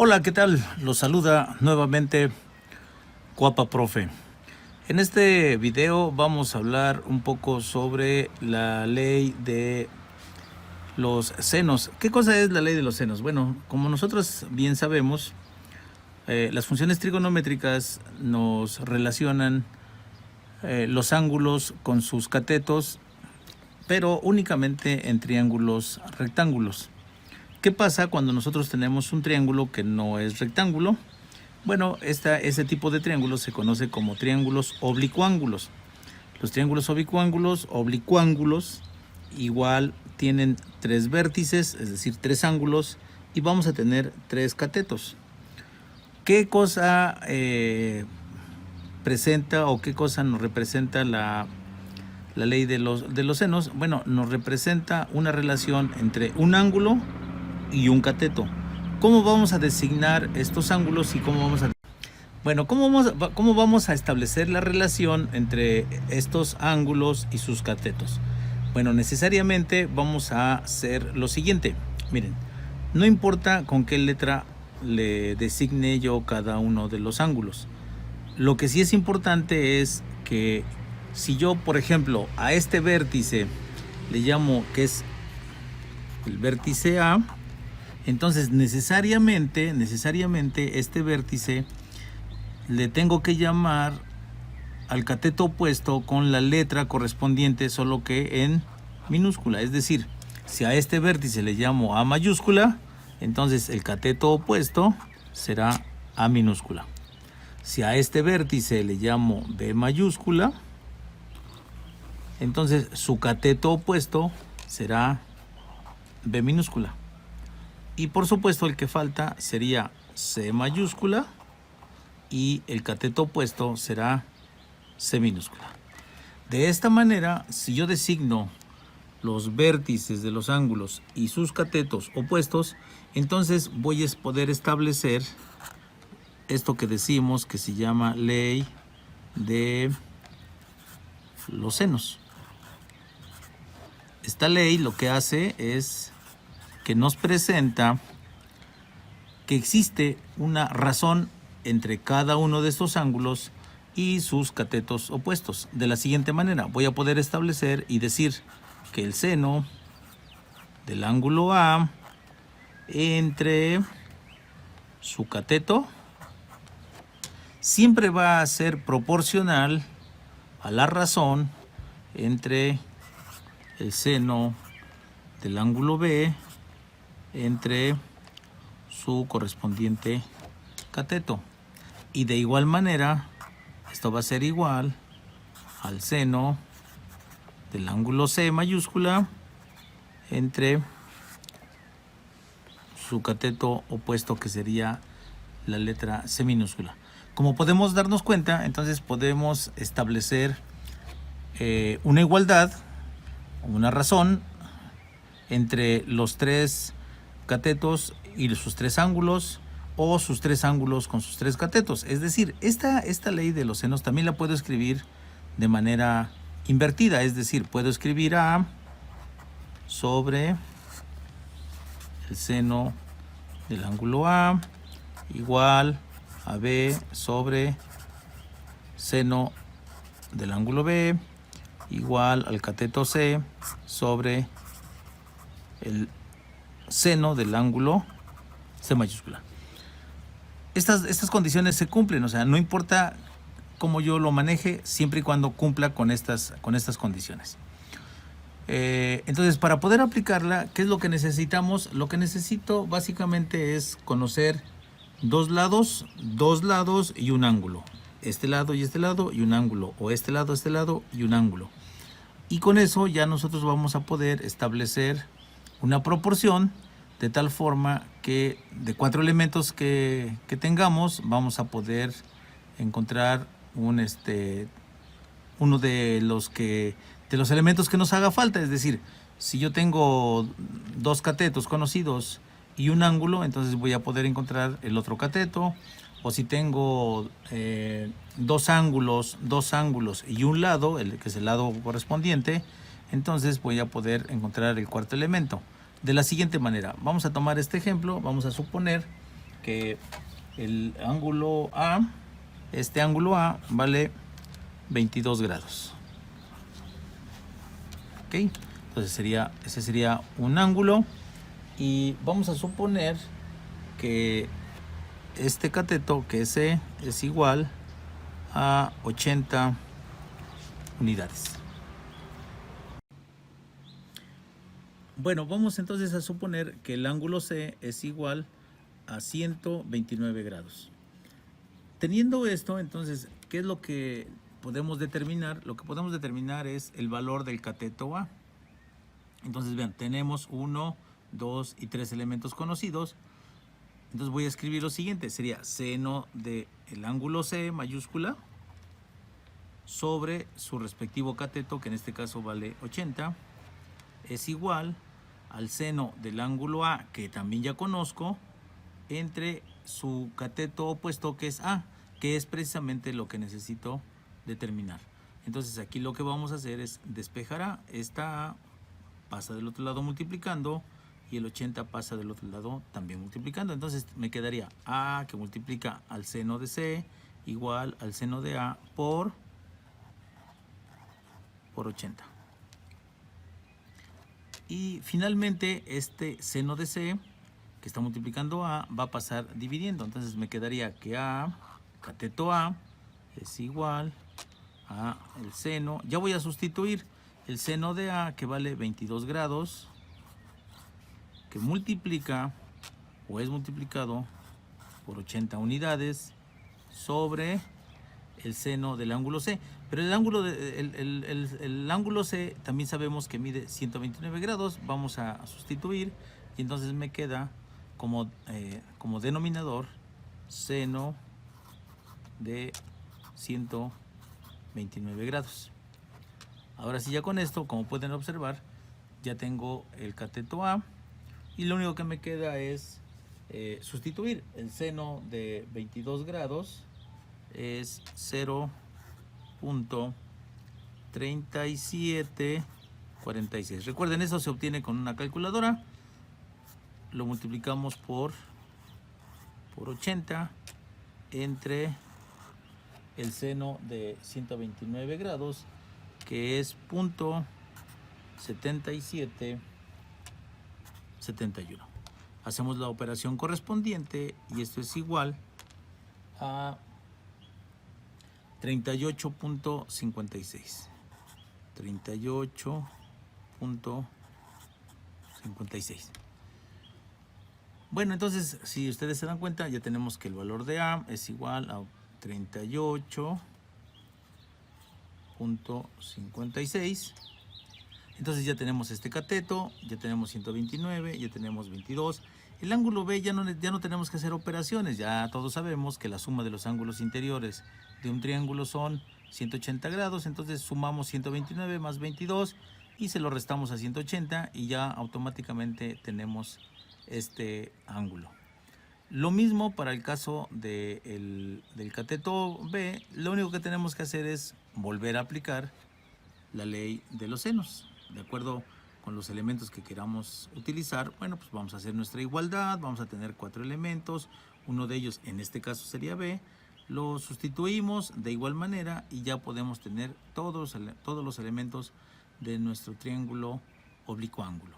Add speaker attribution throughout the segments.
Speaker 1: Hola, ¿qué tal? Los saluda nuevamente Cuapa Profe. En este video vamos a hablar un poco sobre la ley de los senos. ¿Qué cosa es la ley de los senos? Bueno, como nosotros bien sabemos, las funciones trigonométricas nos relacionan los ángulos con sus catetos, pero únicamente en triángulos rectángulos. ¿Qué pasa cuando nosotros tenemos un triángulo que no es rectángulo? Bueno, ese tipo de triángulos se conoce como triángulos oblicuángulos. Los triángulos oblicuángulos igual tienen tres vértices, es decir, tres ángulos, y vamos a tener tres catetos. ¿Qué cosa presenta o qué cosa nos representa la ley de los senos? Bueno, nos representa una relación entre un ángulo y un cateto. ¿Cómo vamos a designar estos ángulos y cómo vamos a... Bueno, ¿cómo vamos a establecer la relación entre estos ángulos y sus catetos? Bueno, necesariamente vamos a hacer lo siguiente. Miren, no importa con qué letra le designe yo cada uno de los ángulos. Lo que sí es importante es que si yo, por ejemplo, a este vértice le llamo que es el vértice A, entonces necesariamente este vértice le tengo que llamar al cateto opuesto con la letra correspondiente, solo que en minúscula. Es decir, si a este vértice le llamo A mayúscula, entonces el cateto opuesto será A minúscula. Si a este vértice le llamo B mayúscula, entonces su cateto opuesto será B minúscula. Y por supuesto el que falta sería C mayúscula y el cateto opuesto será C minúscula. De esta manera, si yo designo los vértices de los ángulos y sus catetos opuestos, entonces voy a poder establecer esto que decimos que se llama ley de los senos. Esta ley lo que hace es que nos presenta que existe una razón entre cada uno de estos ángulos y sus catetos opuestos. De la siguiente manera, voy a poder establecer y decir que el seno del ángulo A entre su cateto siempre va a ser proporcional a la razón entre el seno del ángulo B entre su correspondiente cateto. Y de igual manera, esto va a ser igual al seno del ángulo C mayúscula entre su cateto opuesto, que sería la letra C minúscula. Como podemos darnos cuenta, entonces podemos establecer una igualdad, una razón entre los tres catetos y sus tres ángulos, o sus tres ángulos con sus tres catetos. Es decir, esta ley de los senos también la puedo escribir de manera invertida, es decir, puedo escribir A sobre el seno del ángulo A igual a B sobre seno del ángulo B igual al cateto C sobre el seno del ángulo C mayúscula. Estas condiciones se cumplen, o sea, no importa cómo yo lo maneje, siempre y cuando cumpla con estas condiciones. Entonces, para poder aplicarla, ¿qué es lo que necesitamos? Lo que necesito básicamente es conocer dos lados y un ángulo. Este lado y un ángulo, o este lado y un ángulo. Y con eso ya nosotros vamos a poder establecer una proporción de tal forma que de cuatro elementos que tengamos, vamos a poder encontrar uno de los elementos que nos haga falta. Es decir, si yo tengo dos catetos conocidos y un ángulo, entonces voy a poder encontrar el otro cateto. O si tengo dos ángulos y un lado, que es el lado correspondiente, entonces voy a poder encontrar el cuarto elemento. De la siguiente manera, vamos a tomar este ejemplo, vamos a suponer que el ángulo A, este ángulo A vale 22 grados. ¿Ok? Entonces ese sería un ángulo, y vamos a suponer que este cateto, que es C, es igual a 80 unidades. Bueno, vamos entonces a suponer que el ángulo C es igual a 129 grados. Teniendo esto, entonces, ¿qué es lo que podemos determinar? Lo que podemos determinar es el valor del cateto A. Entonces, vean, tenemos 1, 2 y 3 elementos conocidos. Entonces voy a escribir lo siguiente, sería seno del ángulo C mayúscula sobre su respectivo cateto, que en este caso vale 80, es igual al seno del ángulo A, que también ya conozco, entre su cateto opuesto, que es A, que es precisamente lo que necesito determinar. Entonces aquí lo que vamos a hacer es despejar A, esta A pasa del otro lado multiplicando, y el 80 pasa del otro lado también multiplicando. Entonces me quedaría A, que multiplica al seno de C, igual al seno de A por 80. Y finalmente este seno de C, que está multiplicando A, va a pasar dividiendo. Entonces me quedaría que A, cateto A, es igual a el seno. Ya voy a sustituir el seno de A, que vale 22 grados, que multiplica o es multiplicado por 80 unidades sobre el seno del ángulo C. Pero el ángulo C también sabemos que mide 129 grados. Vamos a sustituir, y entonces me queda como denominador seno de 129 grados. Ahora sí, ya con esto, como pueden observar, ya tengo el cateto A, y lo único que me queda es sustituir. El seno de 22 grados es 0.3746. Recuerden, eso se obtiene con una calculadora. Lo multiplicamos por 80 entre el seno de 129 grados, que es 0.7771. Hacemos la operación correspondiente, y esto es igual a 38.56. 38.56. Bueno, entonces, si ustedes se dan cuenta, ya tenemos que el valor de A es igual a 38.56. Entonces ya tenemos este cateto, ya tenemos 129, ya tenemos 22. El ángulo B ya no tenemos que hacer operaciones. Ya todos sabemos que la suma de los ángulos interiores de un triángulo son 180 grados. Entonces sumamos 129 más 22 y se lo restamos a 180, y ya automáticamente tenemos este ángulo. Lo mismo para el caso del cateto B. Lo único que tenemos que hacer es volver a aplicar la ley de los senos. De acuerdo con los elementos que queramos utilizar, bueno, pues vamos a hacer nuestra igualdad. Vamos a tener 4 elementos. Uno de ellos, en este caso, sería B. Lo sustituimos de igual manera, y ya podemos tener todos los elementos de nuestro triángulo oblicuo ángulo.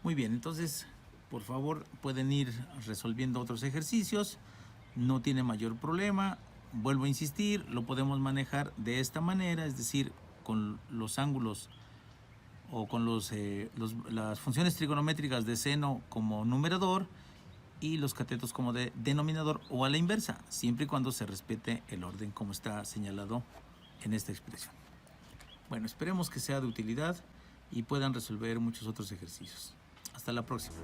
Speaker 1: Muy bien, entonces, por favor, pueden ir resolviendo otros ejercicios. No tiene mayor problema. Vuelvo a insistir, lo podemos manejar de esta manera, es decir, con los ángulos o con las funciones trigonométricas de seno como numerador y los catetos como de denominador, o a la inversa, siempre y cuando se respete el orden como está señalado en esta expresión. Bueno, esperemos que sea de utilidad y puedan resolver muchos otros ejercicios. Hasta la próxima.